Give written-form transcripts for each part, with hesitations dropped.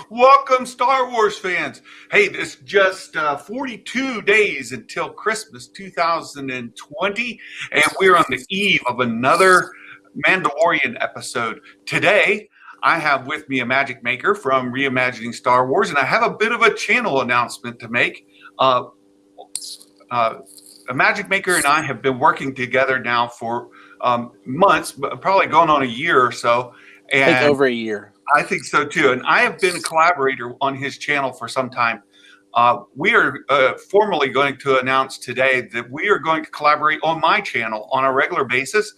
Welcome, Star Wars fans. Hey, it's just 42 days until Christmas 2020, and we're on the eve of another Mandalorian episode. Today, I have with me Imagic Maker from Reimagining Star Wars, and I have a bit of a channel announcement to make. Imagic Maker and I have been working together now for months, but probably going on a year or so. And I think over a year. I think so too. And I have been a collaborator on his channel for some time. We are formally going to announce today that we are going to collaborate on my channel on a regular basis.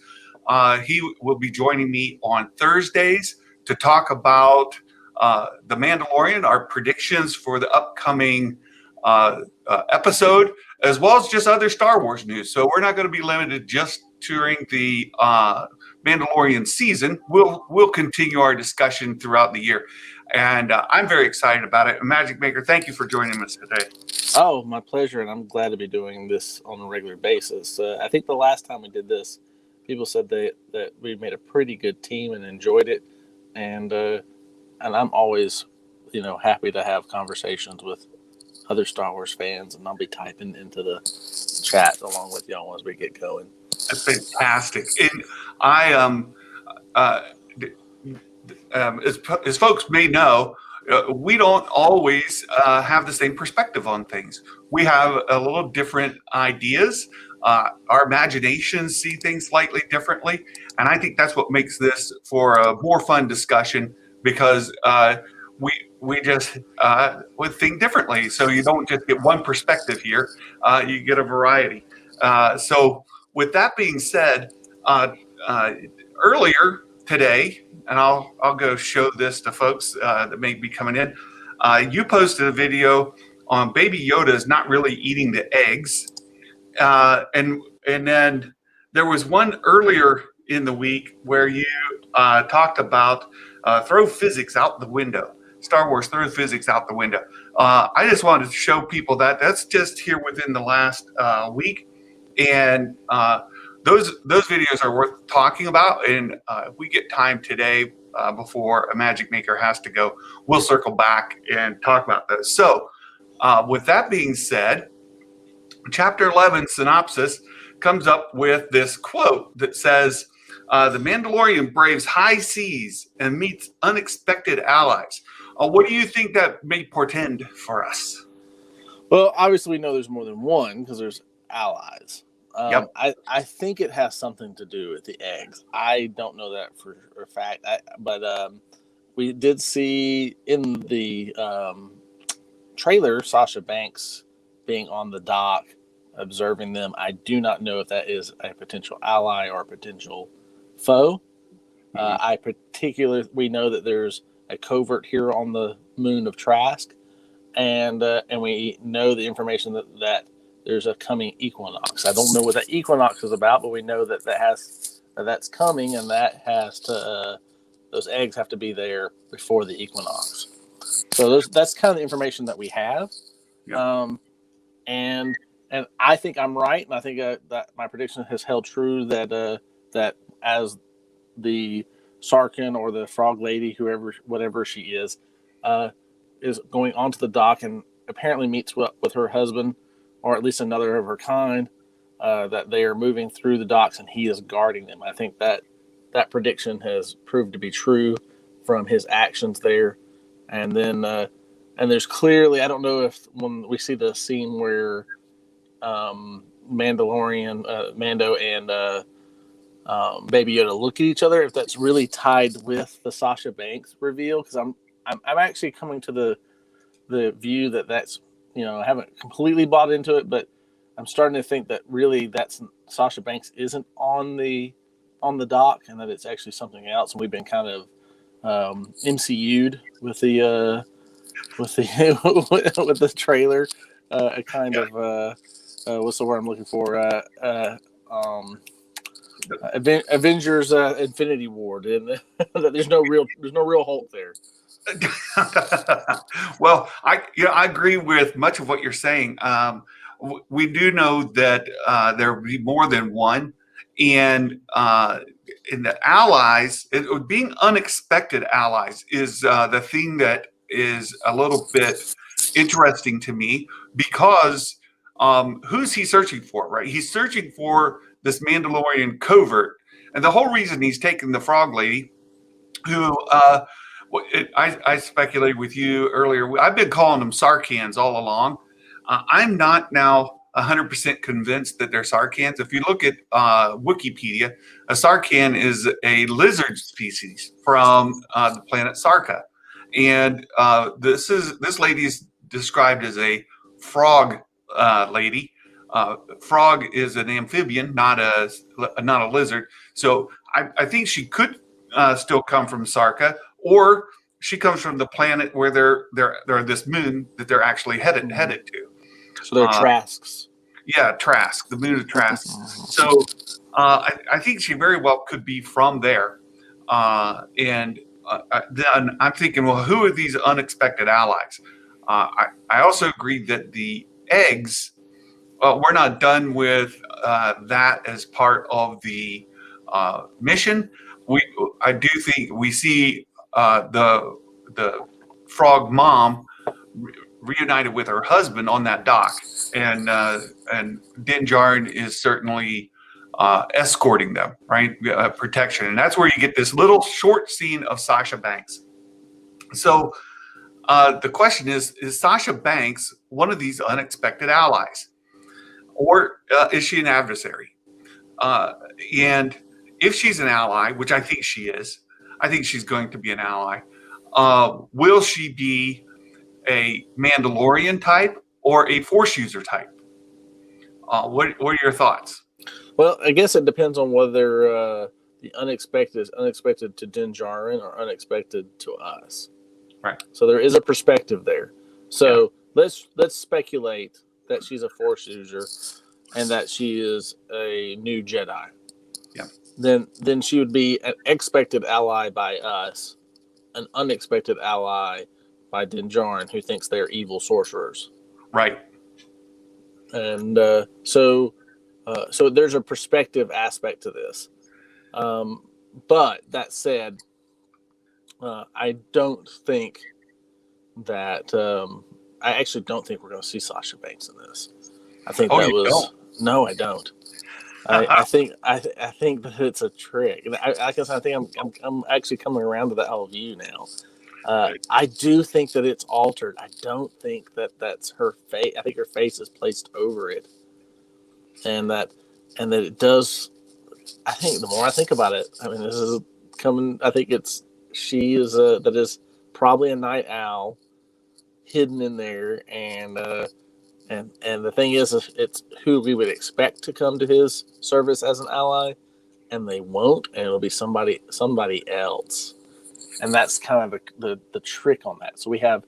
He will be joining me on Thursdays to talk about The Mandalorian, our predictions for the upcoming episode, as well as just other Star Wars news. So we're not going to be limited just during the Mandalorian season. We'll continue our discussion throughout the year, and I'm very excited about it. Magic Maker, thank you for joining us today. Oh, my pleasure, and I'm glad to be doing this on a regular basis. I think the last time we did this, people said that we made a pretty good team and enjoyed it, and I'm always, happy to have conversations with other Star Wars fans, and I'll be typing into the chat along with y'all as we get going. That's fantastic. And I, as folks may know, we don't always have the same perspective on things. We have a little different ideas. Our imaginations see things slightly differently. And I think that's what makes this for a more fun discussion, because we just would think differently. So you don't just get one perspective here. You get a variety. So with that being said, earlier today, and I'll go show this to folks that may be coming in, you posted a video on Baby Yoda's not really eating the eggs. And then there was one earlier in the week where you talked about throw physics out the window. Star Wars throw physics out the window. I just wanted to show people that that's just here within the last week. And those videos are worth talking about. And if we get time today before a Magic Maker has to go, we'll circle back and talk about those. So with that being said, Chapter 11 synopsis comes up with this quote that says, the Mandalorian braves high seas and meets unexpected allies. What do you think that may portend for us? Well, obviously we know there's more than one because there's allies. Yep. I think it has something to do with the eggs. I don't know that for a fact, but we did see in the trailer Sasha Banks being on the dock, observing them. I do not know if that is a potential ally or a potential foe. We know that there's a covert here on the moon of Trask, and we know the information that there's a coming equinox. I don't know what that equinox is about, but we know that's coming, and that has to those eggs have to be there before the equinox. So that's kind of the information that we have. Yep. And I think I'm right, and I think that my prediction has held true that as the Sarkin or the Frog Lady, whatever she is going onto the dock and apparently meets with her husband, or at least another of her kind, that they are moving through the docks and he is guarding them. I think that prediction has proved to be true from his actions there. And then and there's clearly, I don't know if when we see the scene where Mando and Baby Yoda look at each other, if that's really tied with the Sasha Banks reveal, because I'm actually coming to the view that's I haven't completely bought into it, but I'm starting to think that really that's Sasha Banks isn't on the dock, and that it's actually something else, and we've been kind of MCU'd with the with the trailer, a kind of what's the word I'm looking for? Avengers Infinity War, and there's no real Hulk there. Well, I agree with much of what you're saying. We do know that there will be more than one, and in the allies, being unexpected allies is the thing that is a little bit interesting to me because who's he searching for, right? He's searching for this Mandalorian covert. And the whole reason he's taken the frog lady, who I speculated with you earlier. I've been calling them Sarkans all along. I'm not now 100% convinced that they're Sarkans. If you look at Wikipedia, a Sarkan is a lizard species from the planet Sarka, and this lady is described as a frog lady. Frog is an amphibian, not a lizard. So I think she could still come from Sarka, or she comes from the planet where they're this moon that they're actually headed to. So they're Trasks. Yeah, Trask, the moon of Trask. So I think she very well could be from there. And then I'm thinking, well, who are these unexpected allies? I also agree that the eggs, we're not done with that as part of the mission. I do think we see the frog mom reunited with her husband on that dock, and Din Djarin is certainly escorting them, right? Protection, and that's where you get this little short scene of Sasha Banks. So the question is Sasha Banks one of these unexpected allies, or is she an adversary? And if she's an ally, which I think she is, I think she's going to be an ally. Will she be a Mandalorian type or a Force user type? What are your thoughts? Well, I guess it depends on whether the unexpected is unexpected to Din Djarin or unexpected to us. Right. So there is a perspective there. So let's speculate that she's a Force user and that she is a new Jedi. Yeah. Then she would be an expected ally by us, an unexpected ally by Din Djarin, who thinks they're evil sorcerers. Right. And so there's a perspective aspect to this. But that said, I don't think that I actually don't think we're going to see Sasha Banks in this. I think no, I don't. I think that it's a trick. I guess I think I'm actually coming around to that whole view now. I do think that it's altered. I don't think that that's her face. I think her face is placed over it, and that it does. I think the more I think about it, I mean, this is coming. I think she is that is probably a night owl hidden in there, and the thing is, it's who we would expect to come to his service as an ally, and they won't, and it'll be somebody else. And that's kind of the trick on that. So we have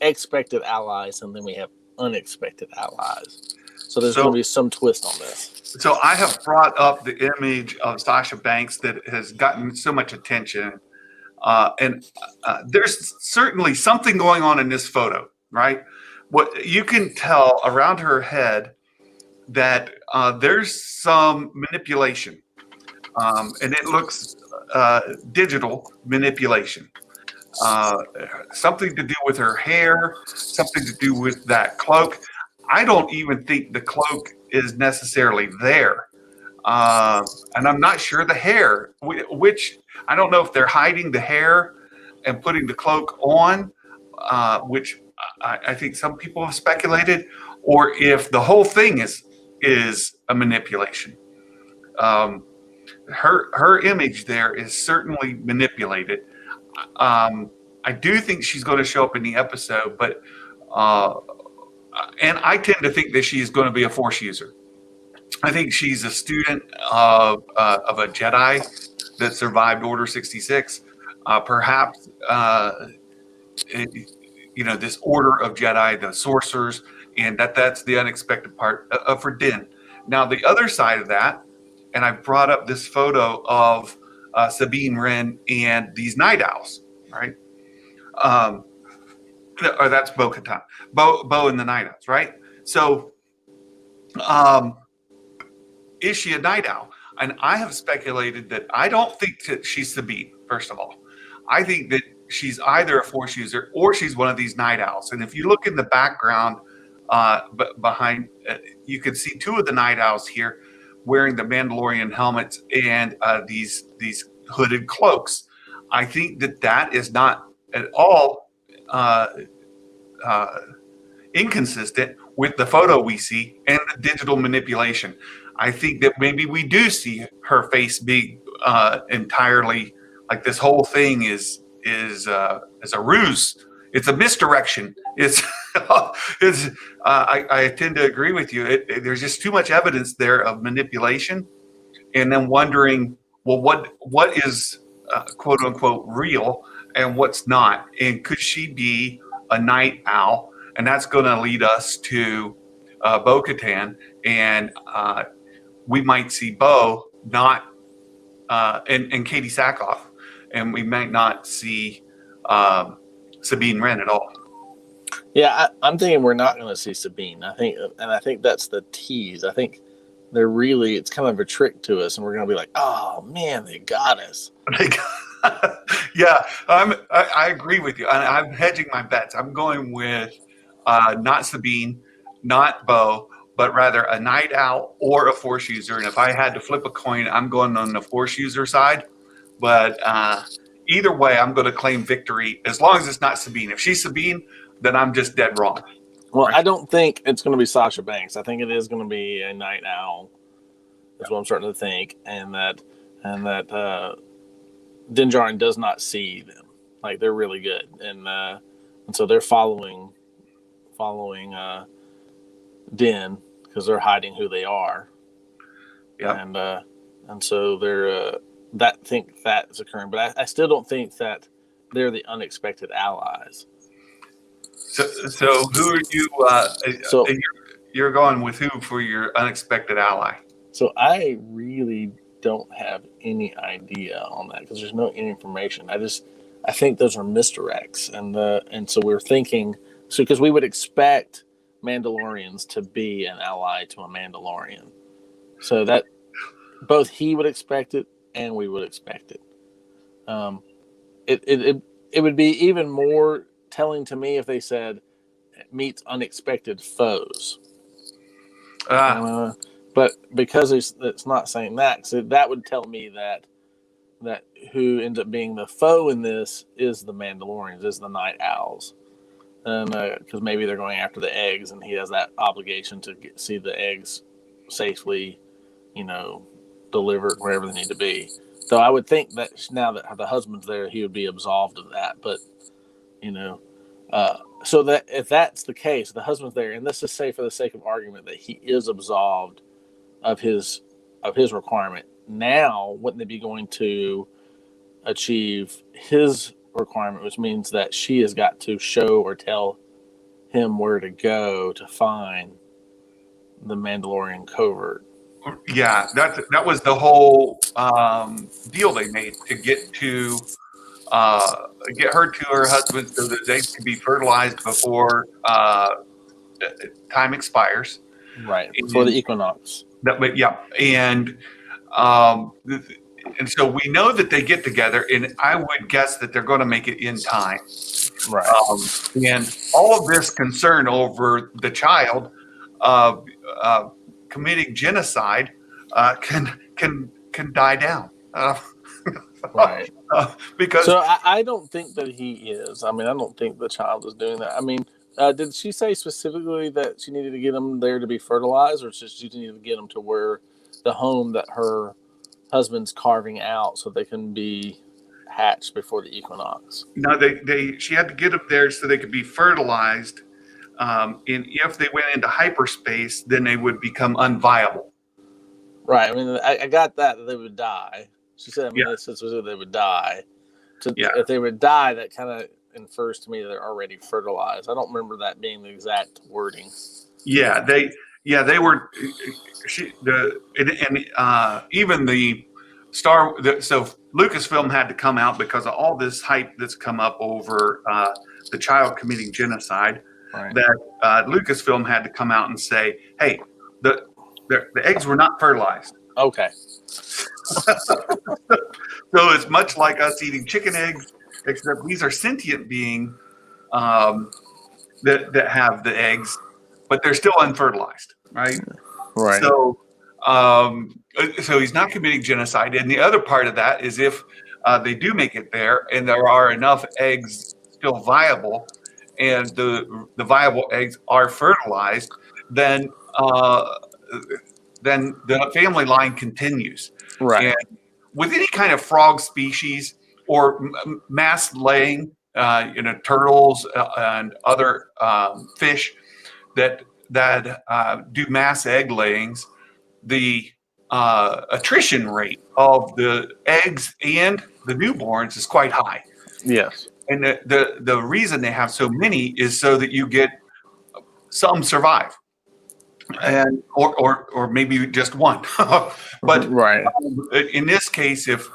expected allies, and then we have unexpected allies. So there's going to be some twist on this. So I have brought up the image of Sasha Banks that has gotten so much attention. And there's certainly something going on in this photo, right? What you can tell around her head that there's some manipulation. And it looks digital manipulation. Something to do with her hair, something to do with that cloak. I don't even think the cloak is necessarily there. And I'm not sure the hair, which I don't know if they're hiding the hair and putting the cloak on, which I think some people have speculated, or if the whole thing is a manipulation. Her image there is certainly manipulated. I do think she's going to show up in the episode, but and I tend to think that she's going to be a Force user. I think she's a student of a Jedi that survived Order 66. Perhaps this Order of Jedi, the sorcerers, and that's the unexpected part for Din. Now the other side of that, and I brought up this photo of Sabine Wren and these night owls, right? Or that's Bo-Katan, Bo and the night owls, right? So, is she a night owl? And I have speculated that I don't think that she's Sabine, first of all. I think that she's either a Force user or she's one of these night owls. And if you look in the background behind, you can see two of the night owls here wearing the Mandalorian helmets and these hooded cloaks. I think that is not at all inconsistent with the photo we see and the digital manipulation. I think that maybe we do see her face be entirely like this whole thing is a ruse. It's a misdirection. I tend to agree with you. There's just too much evidence there of manipulation, and then wondering, well, what is quote unquote real and what's not, and could she be a night owl? And that's going to lead us to Bo-Katan, and we might see Bo not and Katie Sackhoff, and we might not see Sabine Wren at all. Yeah, I'm thinking we're not going to see Sabine. I think that's the tease. I think it's kind of a trick to us, and we're going to be like, oh man, they got us. Yeah, I agree with you. I'm hedging my bets. I'm going with not Sabine, not Bo, but rather a night owl or a Force user. And if I had to flip a coin, I'm going on the Force user side. But either way, I'm going to claim victory as long as it's not Sabine. If she's Sabine, then I'm just dead wrong. Well, I don't think it's going to be Sasha Banks. I think it is going to be a night owl. That's what I'm starting to think, and that Din Djarin does not see them. Like, they're really good, and so they're following Din because they're hiding who they are. Yeah, and so they're think that's occurring, but I still don't think that they're the unexpected allies. So who are you? So you're going with who for your unexpected ally? So I really don't have any idea on that because there's no information. I think those are misdirects, and so we're thinking because we would expect Mandalorians to be an ally to a Mandalorian, so that both he would expect it and we would expect it. It would be even more telling to me if they said meets unexpected foes. But because it's not saying that, so that would tell me that who ends up being the foe in this is the Mandalorians, is the Night Owls, and because maybe they're going after the eggs, and he has that obligation to see the eggs safely, delivered wherever they need to be. So I would think that now that the husband's there, he would be absolved of that. But so that if that's the case, the husband's there, and let's just say for the sake of argument that he is absolved of his requirement. Now, wouldn't they be going to achieve his requirement, which means that she has got to show or tell him where to go to find the Mandalorian covert? Yeah, that was the whole deal they made to get her to her husband so that they could be fertilized before time expires. Right, before the equinox. And so we know that they get together, and I would guess that they're going to make it in time. Right. And all of this concern over the child committing genocide can die down. Right. Because I don't think that he is. I mean, I don't think the child is doing that. I mean, did she say specifically that she needed to get them there to be fertilized, or just she needed to get them to where the home that her husband's carving out so they can be hatched before the equinox? No, she had to get them there so they could be fertilized. And if they went into hyperspace, then they would become unviable. Right. I mean, I got that they would die. She said, this is they would die. If they would die, that kind of infers to me that they're already fertilized. I don't remember that being the exact wording. Yeah, they were. Even the so Lucasfilm had to come out because of all this hype that's come up over the child committing genocide. Right. That Lucasfilm had to come out and say, "Hey, the eggs were not fertilized." Okay. So it's much like us eating chicken eggs, except these are sentient beings that have the eggs, but they're still unfertilized, right? Right. So he's not committing genocide. And the other part of that is if they do make it there and there are enough eggs still viable, and the viable eggs are fertilized, then the family line continues. Right. And with any kind of frog species or mass laying, turtles and other fish that do mass egg layings, the attrition rate of the eggs and the newborns is quite high. Yes. And the reason they have so many is so that you get some survive, and or maybe just one. But right. In this case, if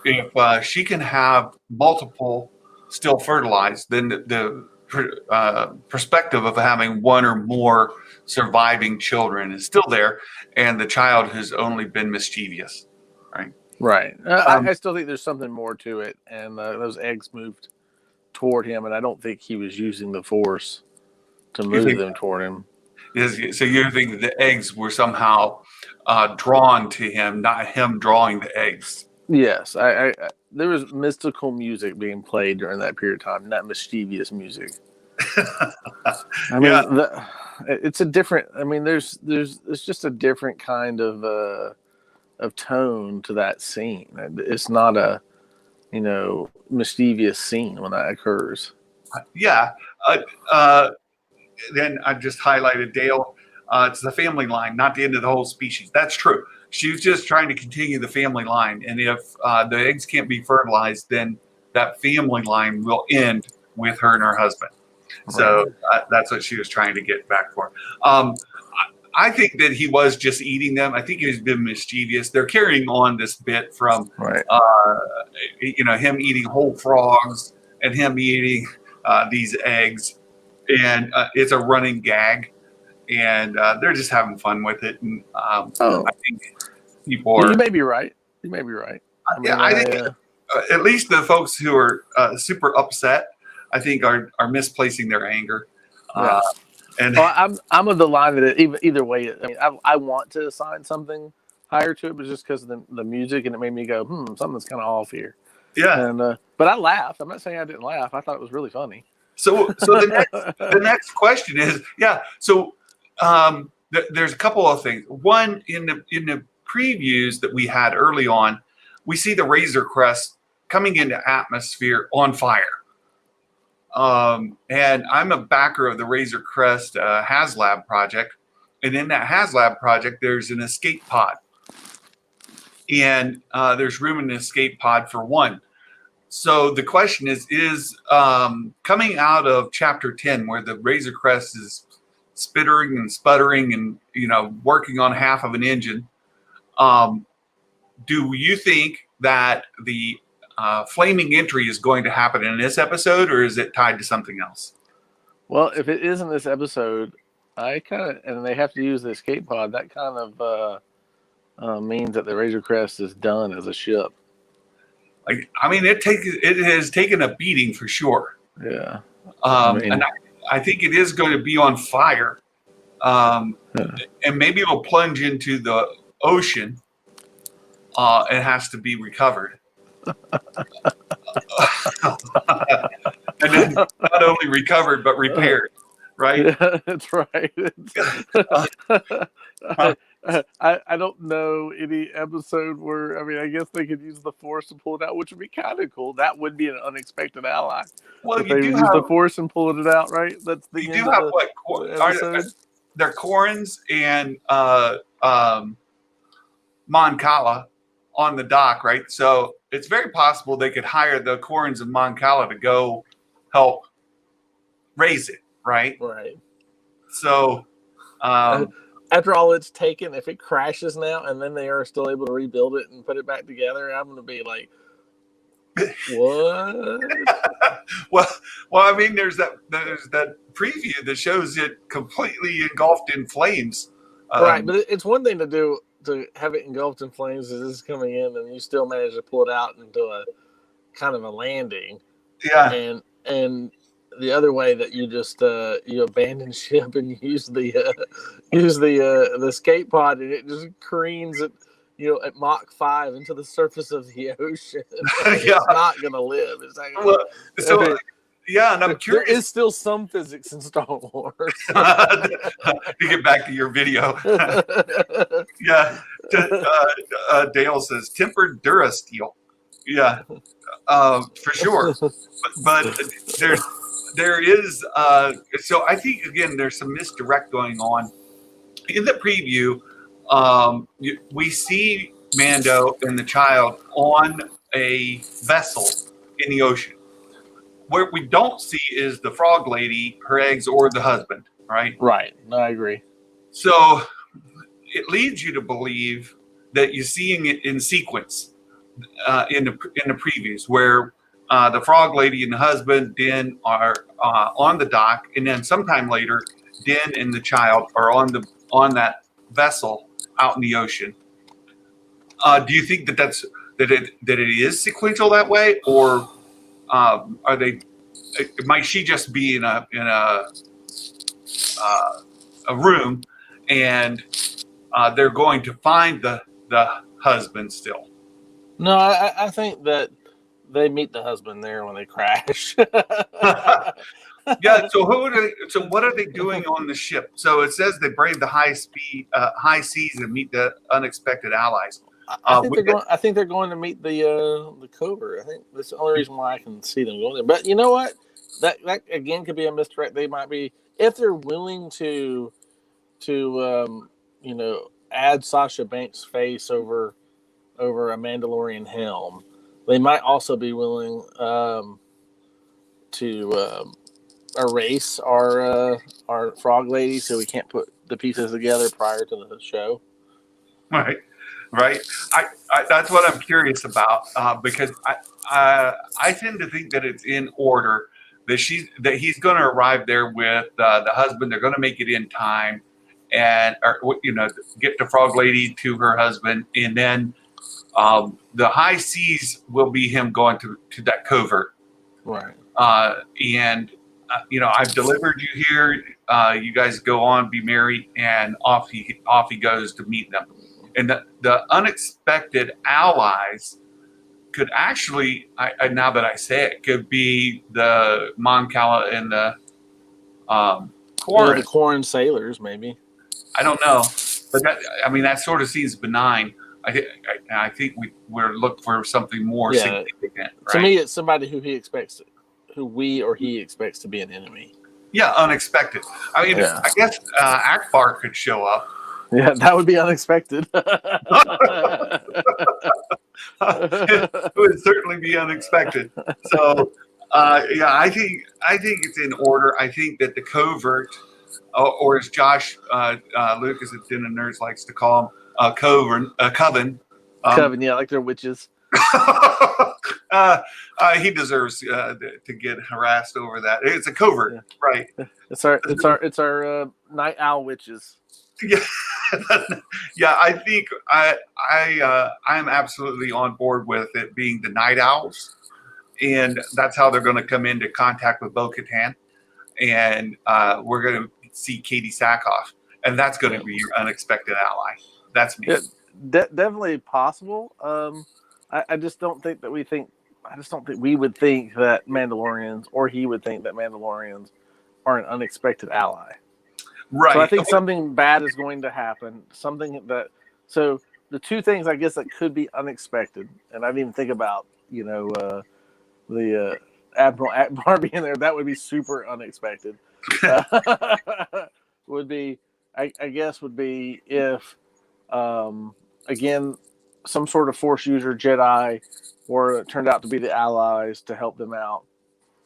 she can have multiple still fertilized, then the perspective of having one or more surviving children is still there, and the child has only been mischievous, right? Right. I still think there's something more to it, and those eggs moved toward him, and I don't think he was using the Force to move them toward him. So you think that the eggs were somehow drawn to him, not him drawing the eggs? Yes, I there was mystical music being played during that period of time, not mischievous music. I mean, it's a different. I mean, there's it's just a different kind of tone to that scene. It's not a mischievous scene when that occurs. Yeah. Then I just highlighted Dale. It's the family line, not the end of the whole species. That's true. She was just trying to continue the family line. And if the eggs can't be fertilized, then that family line will end with her and her husband. Right. So that's what she was trying to get back for. I think that he was just eating them. I think he's been mischievous. They're carrying on this bit from, him eating whole frogs and him eating these eggs. And it's a running gag, and they're just having fun with it. And I think people are. You may be right. I think at least the folks who are super upset, I think, are misplacing their anger. Yeah. I'm of the line that either way. I mean, I want to assign something higher to it, but just because of the music, and it made me go, something's kind of off here. Yeah. And but I laughed. I'm not saying I didn't laugh. I thought it was really funny. So the next question is, So there's a couple of things. One, in the previews that we had early on, we see the Razor Crest coming into atmosphere on fire. And I'm a backer of the Razor Crest HasLab project, and in that HasLab project, there's an escape pod, and there's room in the escape pod for one. So the question is coming out of chapter 10, where the Razor Crest is spittering and sputtering and, working on half of an engine. Do you think that the flaming entry is going to happen in this episode, or is it tied to something else? Well, if it is in this episode, and they have to use the escape pod, that kind of means that the Razor Crest is done as a ship. It has taken a beating for sure. Yeah. And I think it is going to be on fire. And maybe it'll plunge into the ocean. It has to be recovered. And then not only recovered, but repaired. Right? Yeah, that's right. I don't know any episode where, I guess they could use the Force to pull it out, which would be kind of cool. That would be an unexpected ally. Well, if they use the Force and pulling it out, right? That's the you end do of have episode. They're Corrins and Mon Cala on the dock, right? So it's very possible they could hire the Corrins and Mon Cala to go help raise it, right? Right. So after all it's taken, if it crashes now and then they are still able to rebuild it and put it back together, I'm going to be like, what? well, there's that preview that shows it completely engulfed in flames. Right, but it's one thing to do to have it engulfed in flames as it's coming in, and you still manage to pull it out into a kind of a landing. Yeah. And the other way that you just you abandon ship and use the escape pod, and it just careens at at Mach 5 into the surface of the ocean. Yeah. It's not gonna live. It's not gonna Well, so yeah, and I'm there curious is still some physics in Star Wars. to get back to your video. Yeah, Dale says tempered Durasteel. Yeah, for sure. But there is so I think again there's some misdirect going on in the preview. We see Mando and the child on a vessel in the ocean. What we don't see is the frog lady, her eggs, or the husband, right? Right. No, I agree. So it leads you to believe that you're seeing it in sequence in the previews, where the frog lady and the husband, Din, are on the dock, and then sometime later, Din and the child are on that vessel out in the ocean. Do you think that it is sequential that way, or are they? Might she just be in a room, and they're going to find the husband still? No, I think that they meet the husband there when they crash. Yeah. So what are they doing on the ship? So it says they brave the high seas and meet the unexpected allies. I think they're going to meet the covert. I think that's the only reason why I can see them going there. But you know what? That again could be a misdirect. They might be, if they're willing to add Sasha Banks' face over a Mandalorian helm. They might also be willing to erase our frog lady, so we can't put the pieces together prior to the show. Right. That's what I'm curious about because I tend to think that it's in order that he's going to arrive there with the husband. They're going to make it in time, and get the frog lady to her husband, and then the high seas will be him going to that covert. Right. And I've delivered you here. You guys go on, be merry, and off he goes to meet them. And the unexpected allies could actually, now that I say it, could be the Mon Cala and the Quarren. The Quarren sailors, maybe. I don't know, but that sort of seems benign. I think we're looking for something more significant. Right? To me, it's somebody who he expects to be an enemy. Yeah, unexpected. I mean, I guess Akbar could show up. Yeah, that would be unexpected. It would certainly be unexpected. So, I think it's in order. I think that the covert, or as Josh Lucas at Den of Nerds likes to call them, coven. Coven, like they're witches. He deserves to get harassed over that. It's a covert, right? It's our night owl witches. Yeah, yeah. I think I'm absolutely on board with it being the night owls, and that's how they're going to come into contact with Bo-Katan, and we're going to see Katie Sackhoff, and that's going to be your unexpected ally. That's me. Definitely possible. I just don't think that we would think that Mandalorians, or he would think that Mandalorians are an unexpected ally. Right. So I think something bad is going to happen. So the two things I guess that could be unexpected, and I didn't even think about, the Admiral Akbar being there. That would be super unexpected. Would be if, again, some sort of Force user Jedi turned out to be the allies to help them out.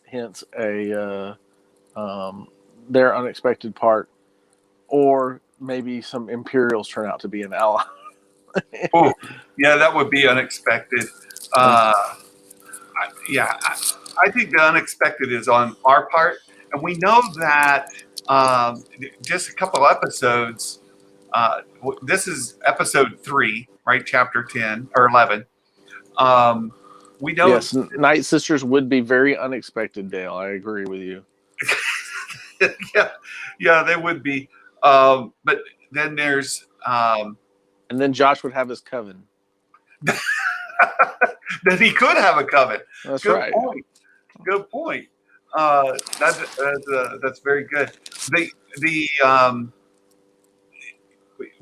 Hence their unexpected part. Or maybe some Imperials turn out to be an ally. Oh, yeah, that would be unexpected. I think the unexpected is on our part. And we know that just a couple episodes this is episode 3, right? Chapter 10 or 11. We know. Yes, Night Sisters would be very unexpected, Dale. I agree with you. yeah, they would be. But then there's. And then Josh would have his coven. That he could have a coven. That's Good right. Point. Good point. That's very good.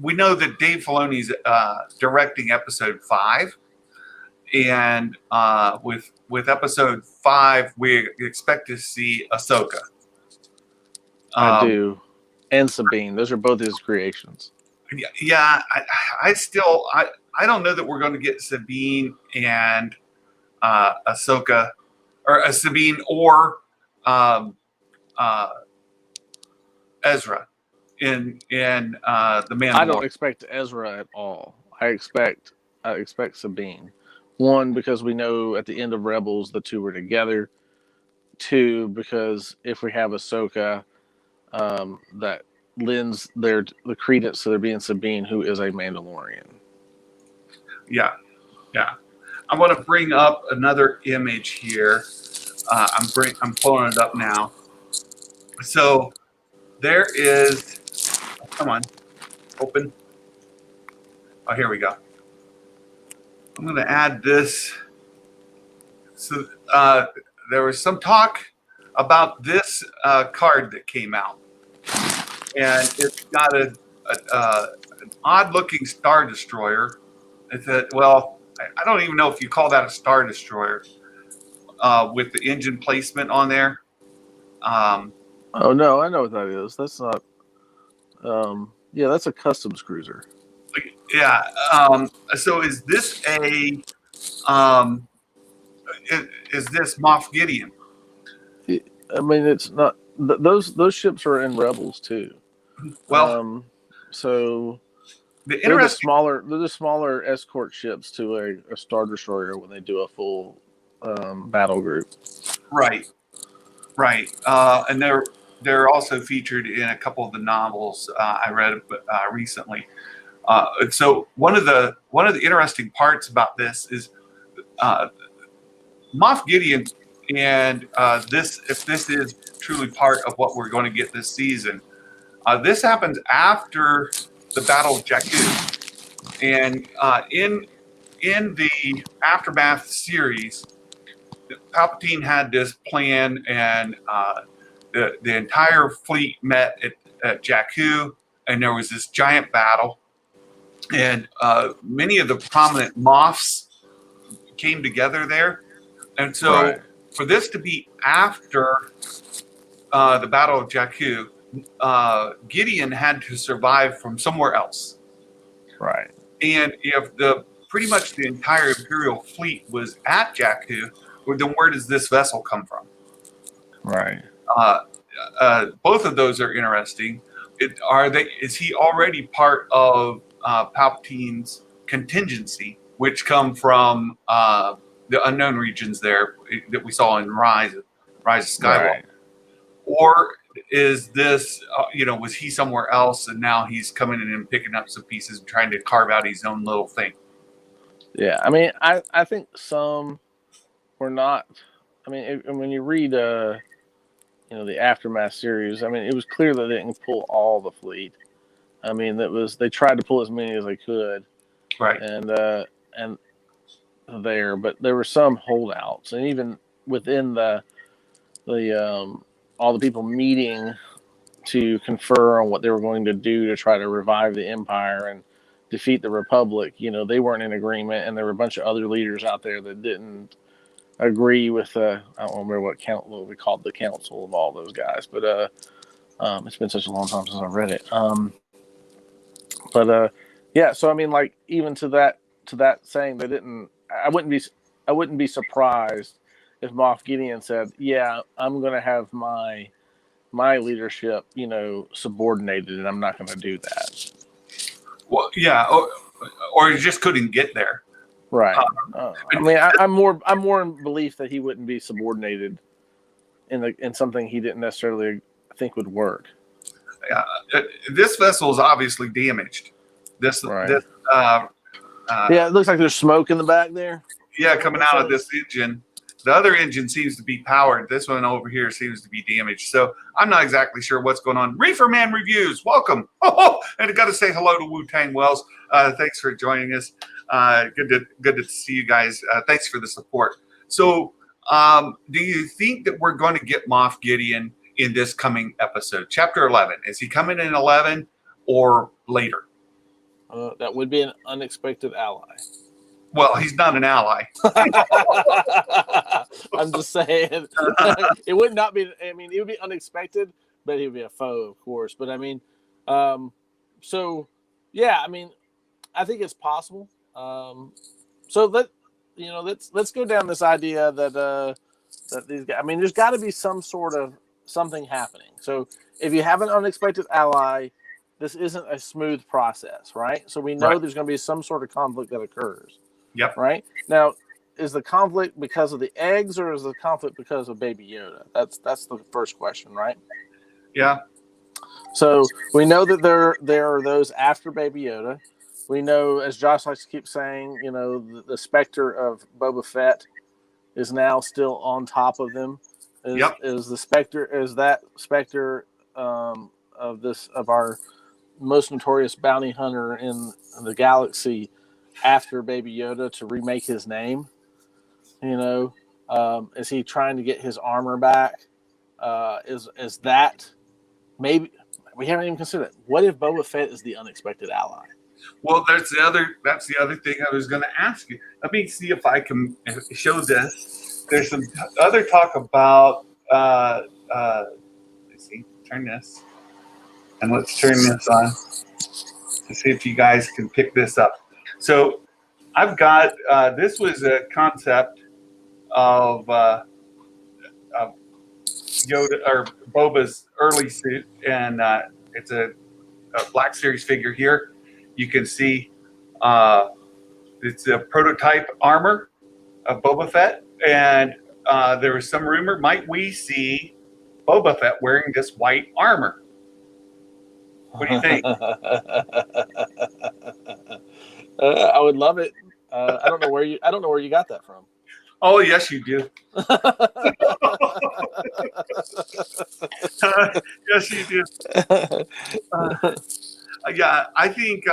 We know that Dave Filoni's directing episode 5, and with episode 5, we expect to see Ahsoka. I do, and Sabine. Those are both his creations. Yeah, I don't know that we're going to get Sabine and Ahsoka, or Sabine or Ezra in the Mandalorian. I don't expect Ezra at all. I expect Sabine. 1, because we know at the end of Rebels the two were together. 2, because if we have Ahsoka, that lends the credence to there being Sabine, who is a Mandalorian. Yeah. I want to bring up another image here. I'm pulling it up now. So there is. Come on, open. Oh, here we go. I'm going to add this. So there was some talk about this card that came out, and it's got an odd-looking Star Destroyer. It's I don't even know if you call that a Star Destroyer with the engine placement on there. Oh no, I know what that is. That's not. Yeah, that's a customs cruiser. Yeah. So is this is this Moff Gideon? I mean, it's not. Those ships are in Rebels too. Well, so they're the smaller escort ships to a Star Destroyer when they do a full battle group. Right. And they're also featured in a couple of the novels I read recently. So one of the interesting parts about this is Moff Gideon, and if this is truly part of what we're going to get this season, this happens after the Battle of Jakku, and in the Aftermath series, Palpatine had this plan, and the entire fleet met at Jakku, and there was this giant battle, and many of the prominent Moffs came together there, and so for this to be after the Battle of Jakku, Gideon had to survive from somewhere else. Right. And if pretty much the entire Imperial fleet was at Jakku, then where does this vessel come from? Right. Both of those are interesting. Is he already part of Palpatine's contingency, which come from the unknown regions there that we saw in Rise of Skywalker? Right. Or is this, was he somewhere else and now he's coming in and picking up some pieces and trying to carve out his own little thing? Yeah, I mean, I think some were not. I mean, when you read, the Aftermath series, I mean, it was clear that they didn't pull all the fleet. I mean, they tried to pull as many as they could, right? And but there were some holdouts, and even within the all the people meeting to confer on what they were going to do to try to revive the Empire and defeat the Republic, they weren't in agreement, and there were a bunch of other leaders out there that didn't agree with I don't remember what we called the council of all those guys, but it's been such a long time since I read it. Yeah, so I mean, like, even to that saying, they didn't. I wouldn't be surprised if Moff Gideon said, "Yeah, I'm going to have my leadership, subordinated, and I'm not going to do that." Well, yeah, or he just couldn't get there. Right. I mean, I'm more in belief that he wouldn't be subordinated in something he didn't necessarily think would work. This vessel is obviously damaged. Right. Yeah, it looks like there's smoke in the back there. Yeah, coming out of this engine. The other engine seems to be powered. This one over here seems to be damaged. So I'm not exactly sure what's going on. Reefer Man Reviews, welcome. And I got to say hello to Wu-Tang Wells. Thanks for joining us. Good to see you guys. Thanks for the support. So do you think that we're going to get Moff Gideon in this coming episode? Chapter 11. Is he coming in 11 or later? That would be an unexpected ally. Well, he's not an ally. I'm just saying. It would not be. I mean, it would be unexpected, but he would be a foe, of course. But I mean, so yeah. I mean, I think it's possible. So let's go down this idea that these guys. I mean, there's got to be some sort of something happening. So if you have an unexpected ally, this isn't a smooth process, right? So we know there's going to be some sort of conflict that occurs. Yep. Right now, is the conflict because of the eggs, or is the conflict because of Baby Yoda? That's the first question, right? Yeah. So we know that there are those after Baby Yoda. We know, as Josh likes to keep saying, the specter of Boba Fett is now still on top of them. Is the specter? Is that specter of our most notorious bounty hunter in the galaxy after Baby Yoda to remake his name? Is he trying to get his armor back? Is that maybe we haven't even considered it. What if Boba Fett is the unexpected ally? Well, that's the other thing I was going to ask you. Let me see if I can show this. There's some other talk about. Let's see. Turn this, and let's turn this on to see if you guys can pick this up. So I've got, this was a concept of Yoda or Boba's early suit, and it's a Black Series figure here. You can see it's a prototype armor of Boba Fett, and there was some rumor, might we see Boba Fett wearing this white armor? What do you think? I would love it. I don't know where you got that from. Oh, yes, you do. Yes, you do. Yeah, I think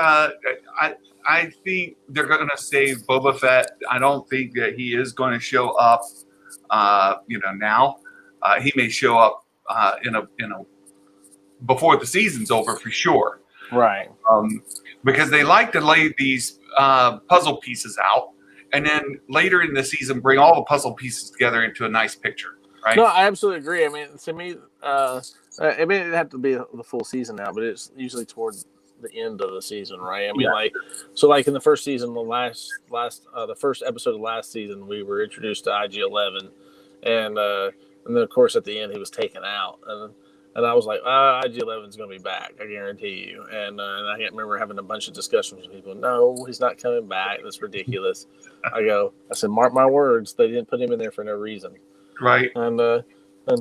I think they're going to save Boba Fett. I don't think that he is going to show up. Now he may show up in a before the season's over for sure. Right. Because they like to lay these puzzle pieces out, and then later in the season bring all the puzzle pieces together into a nice picture, right? No, I absolutely agree. I mean, to me, it'd have to be the full season now, but it's usually towards the end of the season, right? I mean, like in the first season, the first episode of last season, we were introduced to IG-11, and then of course at the end he was taken out, and I was like, IG-11 is going to be back, I guarantee you. And I remember having a bunch of discussions with people. No, he's not coming back. That's ridiculous. I said, mark my words. They didn't put him in there for no reason. Right. And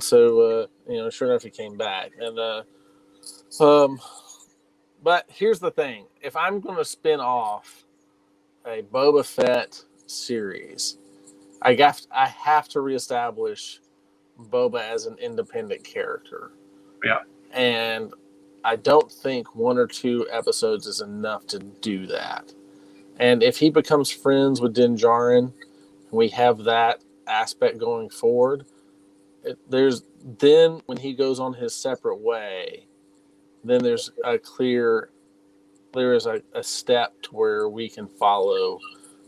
so, sure enough, he came back. And but here's the thing: if I'm going to spin off a Boba Fett series, I have to reestablish Boba as an independent character. Yeah. And I don't think 1 or 2 episodes is enough to do that. And if he becomes friends with Din Djarin, we have that aspect going forward. Then when he goes on his separate way, then there is a step to where we can follow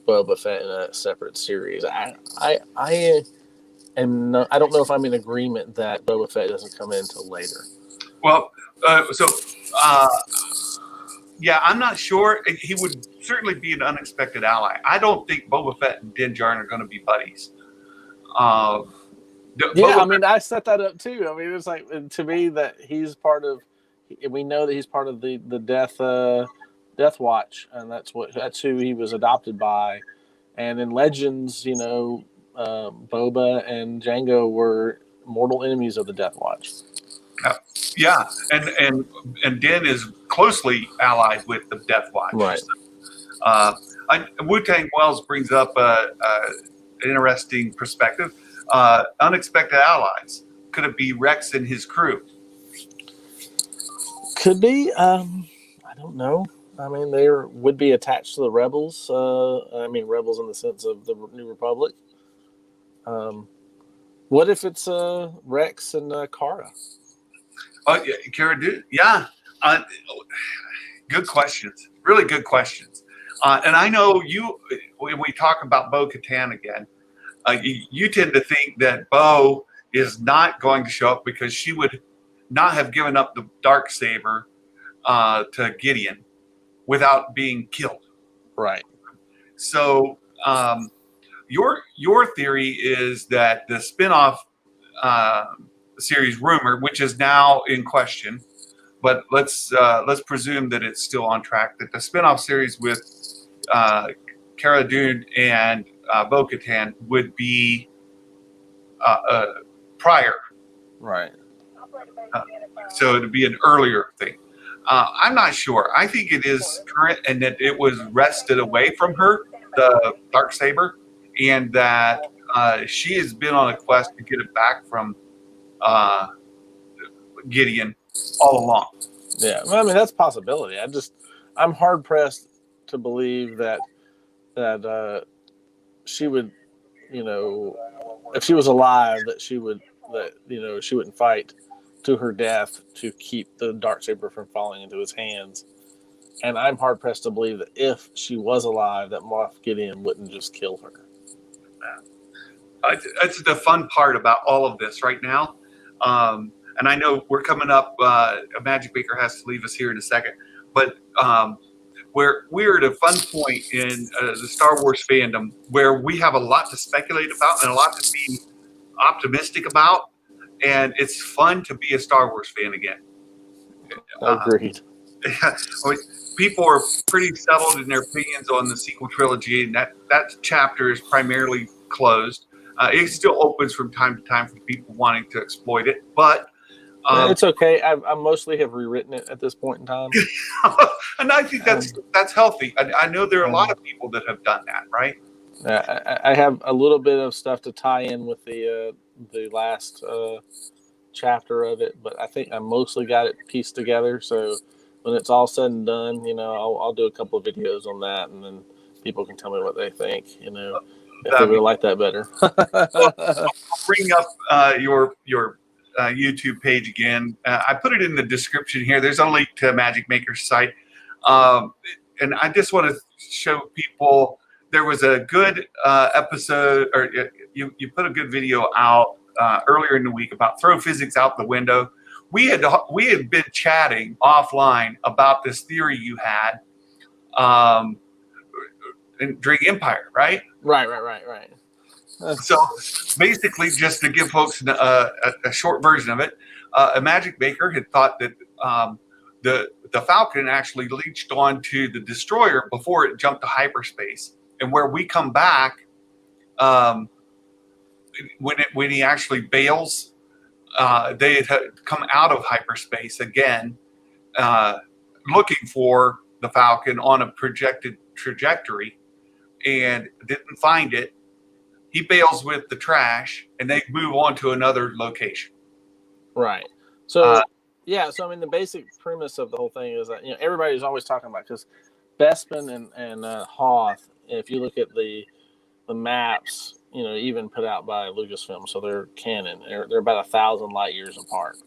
Boba Fett in a separate series. I don't know if I'm in agreement that Boba Fett doesn't come in until later. Well, I'm not sure. He would certainly be an unexpected ally. I don't think Boba Fett and Din Djarin are going to be buddies. I set that up too. I mean, it's like, to me, that he's part of. We know that he's part of the Death Watch, and that's who he was adopted by. And in Legends, Boba and Jango were mortal enemies of the Death Watch. Yeah, and Din is closely allied with the Death Watch. Right. Uh, Wu-Tang Wells brings up an interesting perspective. Unexpected allies. Could it be Rex and his crew? Could be. I don't know. I mean, they would be attached to the rebels. I mean, rebels in the sense of the New Republic. What if it's Rex and Kara? Oh, yeah, Cara Dune? Yeah. Good questions. Really good questions. And I know when we talk about Bo-Katan again, you tend to think that Bo is not going to show up because she would not have given up the Darksaber to Gideon without being killed. Right. So your theory is that the spinoff series rumor, which is now in question, but let's presume that it's still on track, that the spinoff series with Cara Dune and Bo-Katan would be prior. Right. So it would be an earlier thing. I'm not sure. I think it is current and that it was wrested away from her, the Darksaber, and that she has been on a quest to get it back from Gideon all along. Yeah, well, I mean that's a possibility. I'm hard pressed to believe that she would, if she was alive, that she wouldn't fight to her death to keep the Darksaber from falling into his hands. And I'm hard pressed to believe that if she was alive, that Moff Gideon wouldn't just kill her. That's the fun part about all of this right now. And I know we're coming up. Imagic Maker has to leave us here in a second, but we're at a fun point in the Star Wars fandom where we have a lot to speculate about and a lot to be optimistic about, and it's fun to be a Star Wars fan again. Agreed. People are pretty settled in their opinions on the sequel trilogy, and that chapter is primarily closed. It still opens from time to time for people wanting to exploit it, but it's okay. I mostly have rewritten it at this point in time, and I think that's healthy. I know there are a lot of people that have done that, right? I have a little bit of stuff to tie in with the last chapter of it, but I think I mostly got it pieced together. So when it's all said and done, I'll do a couple of videos on that, and then people can tell me what they think. If they would like that better. Well, I'll bring up your YouTube page again. I put it in the description here. There's a link to Magic Maker's site. And I just want to show people there was a good episode, or you put a good video out earlier in the week about throw physics out the window. We had been chatting offline about this theory you had during Empire, right? Right. So basically, just to give folks a short version of it, Imagic Maker had thought that the Falcon actually leached onto the destroyer before it jumped to hyperspace, and where we come back, when he actually bails, they had come out of hyperspace again, looking for the Falcon on a projected trajectory, and didn't find it. He bails with the trash, and they move on to another location. Right. So, So I mean, the basic premise of the whole thing is that everybody's always talking about, because Bespin and Hoth, if you look at the maps, even put out by Lucasfilm, so they're canon. They're about 1,000 light years apart,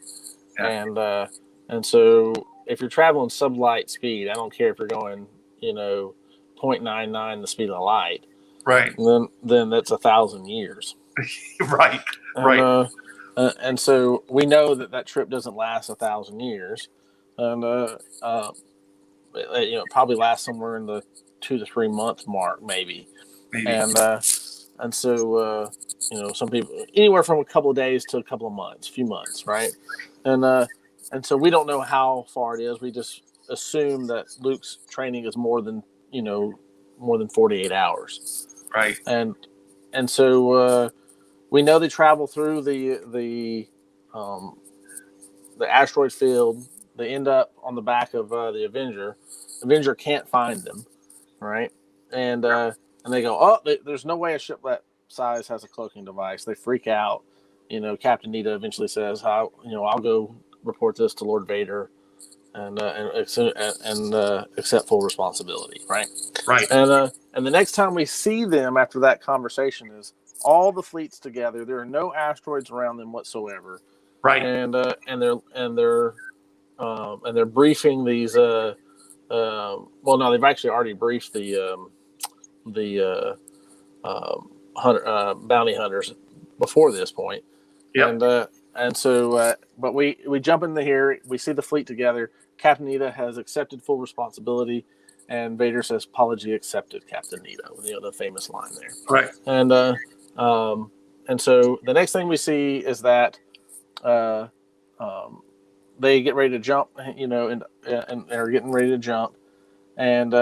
and so if you're traveling sublight speed, I don't care if you're going 0.99 the speed of light. Right. Then that's 1,000 years. Right. And so we know that trip doesn't last 1,000 years, and it probably lasts somewhere in the 2 to 3 month mark, maybe. And so some people anywhere from a couple of days to a couple of months, few months, right? And so we don't know how far it is. We just assume that Luke's training is more than 48 hours. Right. And so we know they travel through the the asteroid field. They end up on the back of the Avenger. Avenger can't find them, right? And they go, oh, there's no way a ship that size has a cloaking device. They freak out. Captain Nita eventually says, I'll go report this to Lord Vader and accept full responsibility, right? Right. And the next time we see them after that conversation is all the fleets together. There are no asteroids around them whatsoever. Right. And they're briefing these. Well, no, they've actually already briefed the bounty hunters before this point. Yep. And so, but we jump into here. We see the fleet together. Captain Nita has accepted full responsibility, and Vader says, "Apology accepted, Captain Nita." The famous line there. Right. And so the next thing we see is that they get ready to jump, and they're getting ready to jump, and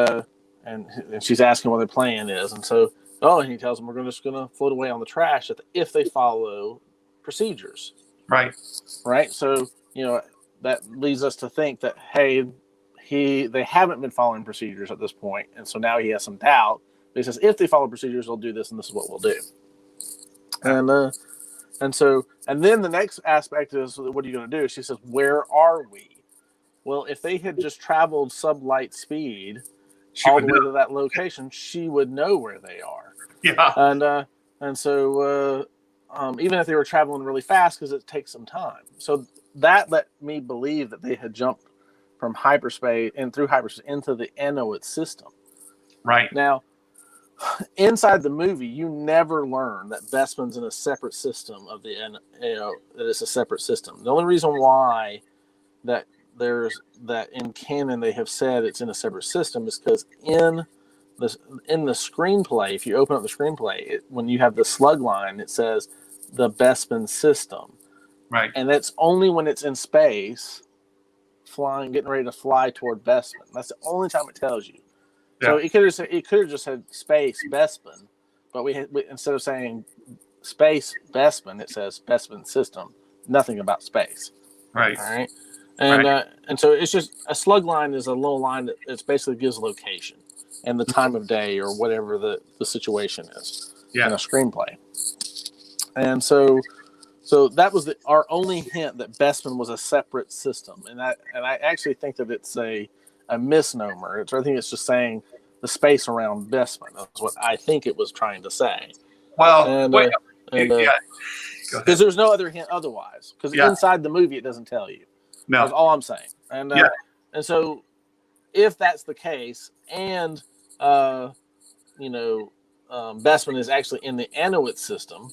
she's asking what their plan is, and so and he tells them we're just going to float away on the trash if they follow procedures. Right. Right. So that leads us to think that they haven't been following procedures at this point, and so now he has some doubt. But he says if they follow procedures, they'll do this, and this is what we'll do. And then the next aspect is, what are you going to do? She says, where are we? Well, if they had just traveled sublight speed all the way to that location, she would know where they are. Yeah. And so even if they were traveling really fast, because it takes some time. So that let me believe that they had jumped from hyperspace and through hyperspace into the Inuit system. Right. Now, inside the movie, you never learn that Bespin's in a separate system that it's a separate system. The only reason why that in canon they have said it's in a separate system is because in the screenplay, if you open up the screenplay, when you have the slug line, it says the Bespin system. Right. And that's only when it's in space, getting ready to fly toward Bespin. That's the only time it tells you. Yeah. So it could have just said space Bespin, but we instead of saying space Bespin, it says Bespin system. Nothing about space. Right. All right. And so it's just a slug line is a little line that basically gives location and the time of day or whatever the situation is in a screenplay. And so that was our only hint that Bespin was a separate system, and I actually think that it's a misnomer. I think it's just saying the space around Bespin. That's what I think it was trying to say. Well, because there's no other hint otherwise. Because inside the movie, it doesn't tell you. No, that's all I'm saying. And so if that's the case, and Bespin is actually in the Inuit system,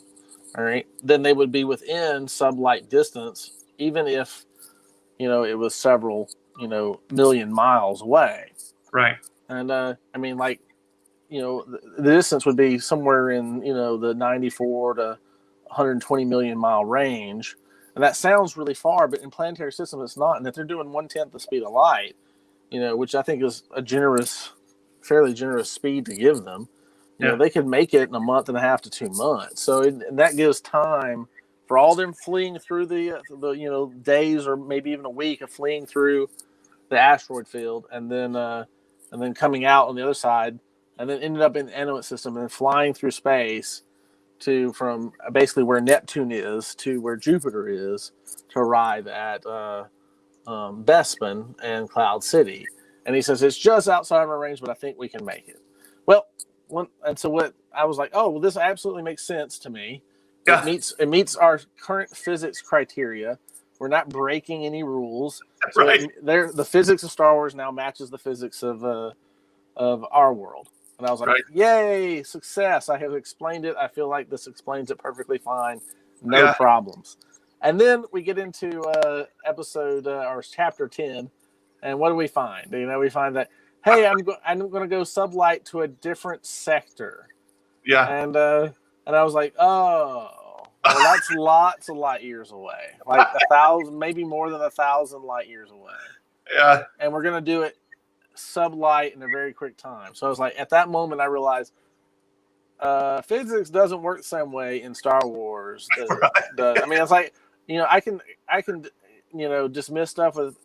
all right, then they would be within sublight distance, even if it was several million miles away. Right. And the distance would be somewhere in the 94 to 120 million mile range. And that sounds really far, but in planetary systems, it's not. And if they're doing 1/10 the speed of light, which I think is a fairly generous speed to give them, they could make it in a month and a half to 2 months. So that gives time for all them fleeing through the days or maybe even a week of fleeing through the asteroid field, and then coming out on the other side, and then ended up in the Inuit system and then flying through space from basically where Neptune is to where Jupiter is to arrive at Bespin and Cloud City. And he says, it's just outside of our range, but I think we can make it. Well, what I was like, oh, well, this absolutely makes sense to me. Yeah. It meets our current physics criteria. We're not breaking any rules. So right. The physics of Star Wars now matches the physics of our world. And I was like, yay, success. I have explained it. I feel like this explains it perfectly fine. No problems. And then we get into episode or chapter 10. And what do we find? We find that, hey, I'm going to go sublight to a different sector. Yeah. And I was like, oh, well, that's lots of light years away. Like 1,000, maybe more than 1,000 light years away. Yeah. And we're going to do it sublight in a very quick time. So I was like, at that moment, I realized physics doesn't work the same way in Star Wars. It's like, I can dismiss stuff with